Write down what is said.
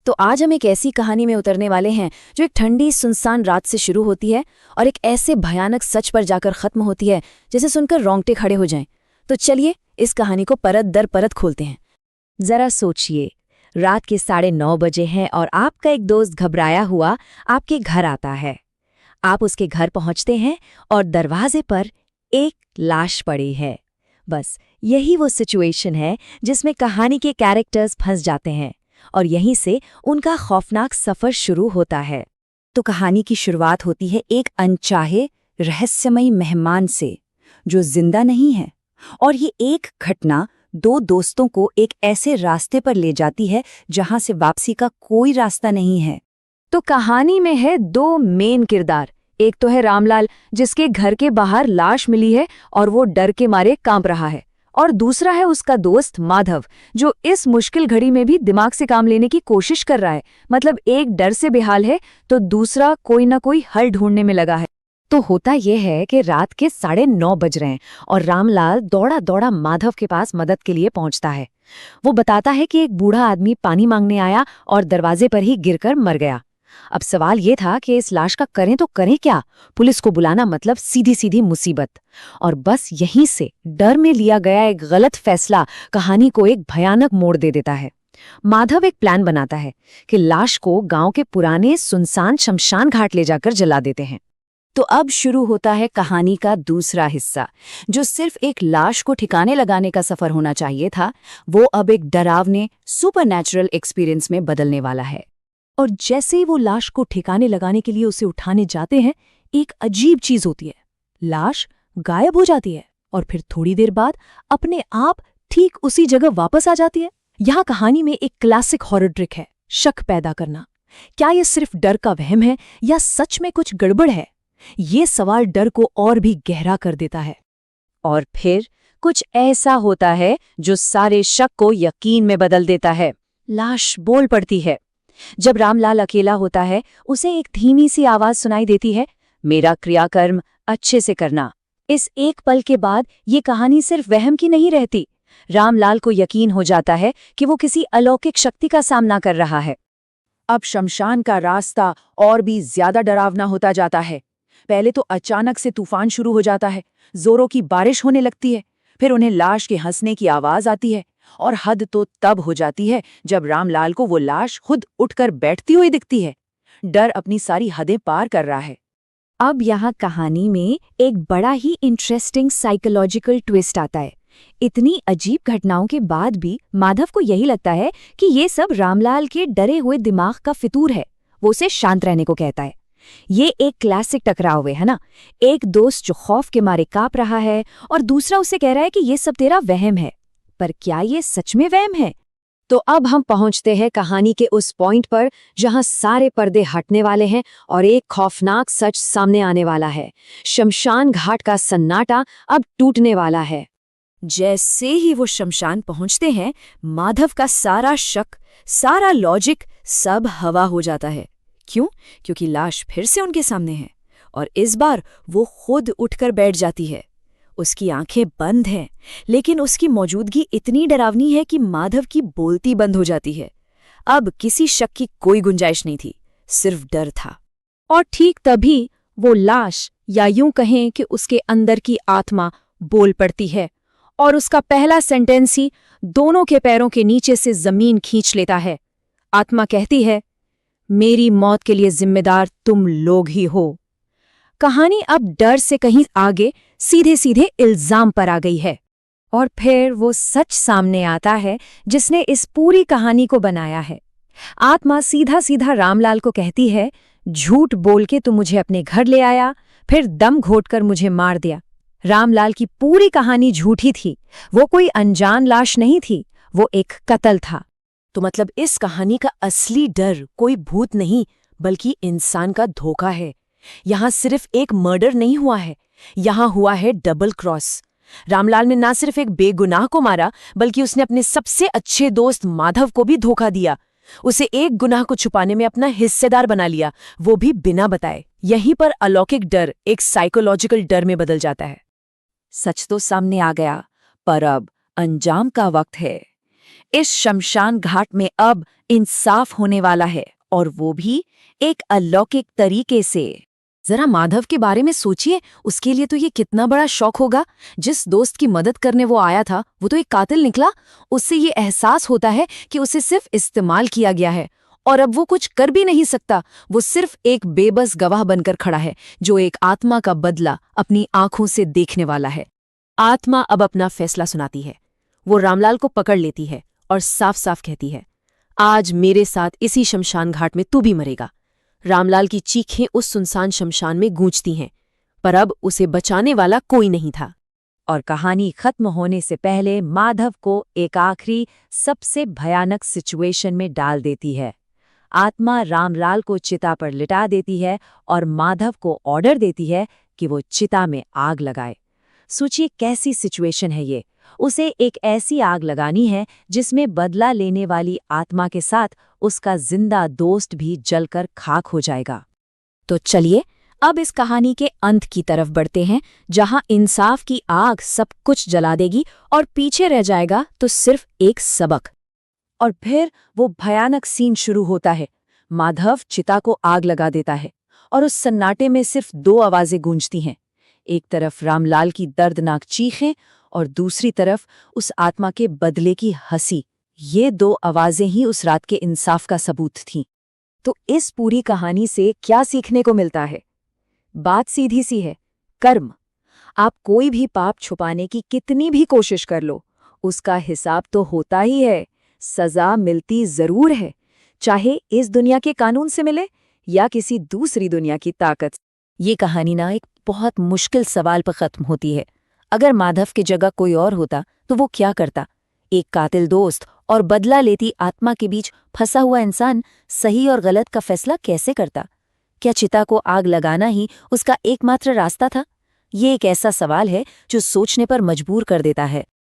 तो आज हम एक ऐसी कहानी में उतरने वाले हैं जो एक ठंडी सुनसान रात से शुरू होती है और एक ऐसे भयानक सच पर जाकर खत्म होती है जिसे सुनकर रोंगटे खड़े हो जाएं। तो चलिए इस कहानी को परत दर परत खोलते हैं। जरा सोचिए, रात के 9:30 बजे हैं और आपका एक दोस्त घबराया हुआ आपके घर आता है। आप उसके घर पहुंचते हैं और दरवाजे पर एक लाश पड़ी है। बस यही वो सिचुएशन है जिसमें कहानी के कैरेक्टर्स फंस जाते हैं और यहीं से उनका खौफनाक सफर शुरू होता है। तो कहानी की शुरुआत होती है एक अनचाहे रहस्यमयी मेहमान से जो जिंदा नहीं है, और ये एक घटना दो दोस्तों को एक ऐसे रास्ते पर ले जाती है जहां से वापसी का कोई रास्ता नहीं है। तो कहानी में है दो मेन किरदार। एक तो है रामलाल, जिसके घर के बाहर लाश मिली है और वो डर के मारे कांप रहा है, और दूसरा है उसका दोस्त माधव, जो इस मुश्किल घड़ी में भी दिमाग से काम लेने की कोशिश कर रहा है। मतलब एक डर से बेहाल है तो दूसरा कोई ना कोई हल ढूंढने में लगा है। तो होता यह है कि रात के 9:30 बज रहे हैं और रामलाल दौड़ा दौड़ा माधव के पास मदद के लिए पहुंचता है। वो बताता है कि एक बूढ़ा आदमी पानी मांगने आया और दरवाजे पर ही गिरकर मर गया। अब सवाल ये था कि इस लाश का करें तो करें क्या। पुलिस को बुलाना मतलब सीधी सीधी मुसीबत। और बस यहीं से डर में लिया गया एक गलत फैसला कहानी को एक भयानक मोड़ दे देता है। माधव एक प्लान बनाता है कि लाश को गांव के पुराने सुनसान शमशान घाट ले जाकर जला देते हैं। तो अब शुरू होता है कहानी का दूसरा हिस्सा, जो सिर्फ एक लाश को ठिकाने लगाने का सफर होना चाहिए था, वो अब एक डरावने सुपरनैचुरल एक्सपीरियंस में बदलने वाला है। और जैसे ही वो लाश को ठिकाने लगाने के लिए उसे उठाने जाते हैं, एक अजीब चीज होती है। लाश गायब हो जाती है और फिर थोड़ी देर बाद अपने आप ठीक उसी जगह वापस आ जाती है। यहाँ कहानी में एक क्लासिक हॉरर ट्रिक है, शक पैदा करना। क्या ये सिर्फ डर का वहम है या सच में कुछ गड़बड़ है? ये सवाल डर को और भी गहरा कर देता है। और फिर कुछ ऐसा होता है जो सारे शक को यकीन में बदल देता है। लाश बोल पड़ती है। जब रामलाल अकेला होता है, उसे एक धीमी सी आवाज सुनाई देती है, मेरा क्रियाकर्म अच्छे से करना। इस एक पल के बाद ये कहानी सिर्फ वहम की नहीं रहती। रामलाल को यकीन हो जाता है कि वो किसी अलौकिक शक्ति का सामना कर रहा है। अब शमशान का रास्ता और भी ज्यादा डरावना होता जाता है। पहले तो अचानक से तूफान शुरू हो जाता है, जोरों की बारिश होने लगती है, फिर उन्हें लाश के हंसने की आवाज आती है, और हद तो तब हो जाती है जब रामलाल को वो लाश खुद उठकर बैठती हुई दिखती है। डर अपनी सारी हदें पार कर रहा है। अब यहाँ कहानी में एक बड़ा ही इंटरेस्टिंग साइकोलॉजिकल ट्विस्ट आता है। इतनी अजीब घटनाओं के बाद भी माधव को यही लगता है कि ये सब रामलाल के डरे हुए दिमाग का फितूर है। वो उसे शांत रहने को कहता है। ये एक क्लासिक टकराव है ना, एक दोस्त जो खौफ के मारे कांप रहा है और दूसरा उसे कह रहा है कि ये सब तेरा वहम है। पर क्या ये सच में वहम है? तो अब हम पहुंचते हैं कहानी के उस पॉइंट पर जहां सारे पर्दे हटने वाले हैं और एक खौफनाक सच सामने आने वाला है। शमशान घाट का सन्नाटा अब टूटने वाला है। जैसे ही वो शमशान पहुंचते हैं, माधव का सारा शक, सारा लॉजिक सब हवा हो जाता है। क्यों? क्योंकि लाश फिर से उनके सामने है और इस बार वो खुद उठकर बैठ जाती है। उसकी आंखें बंद हैं, लेकिन उसकी मौजूदगी इतनी डरावनी है कि माधव की बोलती बंद हो जाती है। अब किसी शक की कोई गुंजाइश नहीं थी, सिर्फ डर था। और ठीक तभी वो लाश, या यूं कहें कि उसके अंदर की आत्मा, बोल पड़ती है और उसका पहला सेंटेंस ही दोनों के पैरों के नीचे से जमीन खींच लेता है। आत्मा कहती है, मेरी मौत के लिए जिम्मेदार तुम लोग ही हो। कहानी अब डर से कहीं आगे सीधे सीधे इल्जाम पर आ गई है। और फिर वो सच सामने आता है जिसने इस पूरी कहानी को बनाया है। आत्मा सीधा सीधा रामलाल को कहती है, झूठ बोल के तू मुझे अपने घर ले आया, फिर दम घोटकर मुझे मार दिया। रामलाल की पूरी कहानी झूठी थी। वो कोई अनजान लाश नहीं थी, वो एक कत्ल था। तो मतलब इस कहानी का असली डर कोई भूत नहीं, बल्कि इंसान का धोखा है। यहाँ सिर्फ एक मर्डर नहीं हुआ है, यहाँ हुआ है डबल क्रॉस। रामलाल ने ना सिर्फ एक बेगुनाह को मारा, बल्कि उसने अपने सबसे अच्छे दोस्त माधव को भी धोखा दिया। उसे एक गुनाह को छुपाने में अपना हिस्सेदार बना लिया, वो भी बिना बताए। यहीं पर अलौकिक डर एक साइकोलॉजिकल डर में बदल जाता है। सच तो सामने आ गया, पर अब अंजाम का वक्त है। इस शमशान घाट में अब इंसाफ होने वाला है, और वो भी एक अलौकिक तरीके से। जरा माधव के बारे में सोचिए, उसके लिए तो ये कितना बड़ा शौक होगा। जिस दोस्त की मदद करने वो आया था, वो तो एक कातिल निकला। उससे ये एहसास होता है कि उसे सिर्फ इस्तेमाल किया गया है, और अब वो कुछ कर भी नहीं सकता। वो सिर्फ एक बेबस गवाह बनकर खड़ा है, जो एक आत्मा का बदला अपनी आंखों से देखने वाला है। आत्मा अब अपना फैसला सुनाती है। वो रामलाल को पकड़ लेती है और साफ साफ कहती है, आज मेरे साथ इसी शमशान घाट में तू भी मरेगा। रामलाल की चीखें उस सुनसान शमशान में गूंजती हैं, पर अब उसे बचाने वाला कोई नहीं था। और कहानी खत्म होने से पहले माधव को एक आखिरी सबसे भयानक सिचुएशन में डाल देती है। आत्मा रामलाल को चिता पर लिटा देती है और माधव को ऑर्डर देती है कि वो चिता में आग लगाए। सोचिए कैसी सिचुएशन है ये। उसे एक ऐसी आग लगानी है जिसमें बदला लेने वाली आत्मा के साथ उसका जिंदा दोस्त भी जलकर खाक हो जाएगा। तो चलिए अब इस कहानी के अंत की तरफ बढ़ते हैं, जहां इंसाफ की आग सब कुछ जला देगी और पीछे रह जाएगा तो सिर्फ एक सबक। और फिर वो भयानक सीन शुरू होता है। माधव चिता को आग लगा देता है और उस सन्नाटे में सिर्फ दो आवाजें गूंजती हैं। एक तरफ रामलाल की दर्दनाक चीखें और दूसरी तरफ उस आत्मा के बदले की हंसी। ये दो आवाजें ही उस रात के इंसाफ का सबूत थीं। तो इस पूरी कहानी से क्या सीखने को मिलता है? बात सीधी सी है, कर्म। आप कोई भी पाप छुपाने की कितनी भी कोशिश कर लो, उसका हिसाब तो होता ही है। सजा मिलती जरूर है, चाहे इस दुनिया के कानून से मिले या किसी दूसरी दुनिया की ताकत। ये कहानी ना एक बहुत मुश्किल सवाल पर खत्म होती है। अगर माधव की जगह कोई और होता तो वो क्या करता? एक कातिल दोस्त और बदला लेती आत्मा के बीच फंसा हुआ इंसान सही और गलत का फैसला कैसे करता? क्या चिता को आग लगाना ही उसका एकमात्र रास्ता था? ये एक ऐसा सवाल है जो सोचने पर मजबूर कर देता है।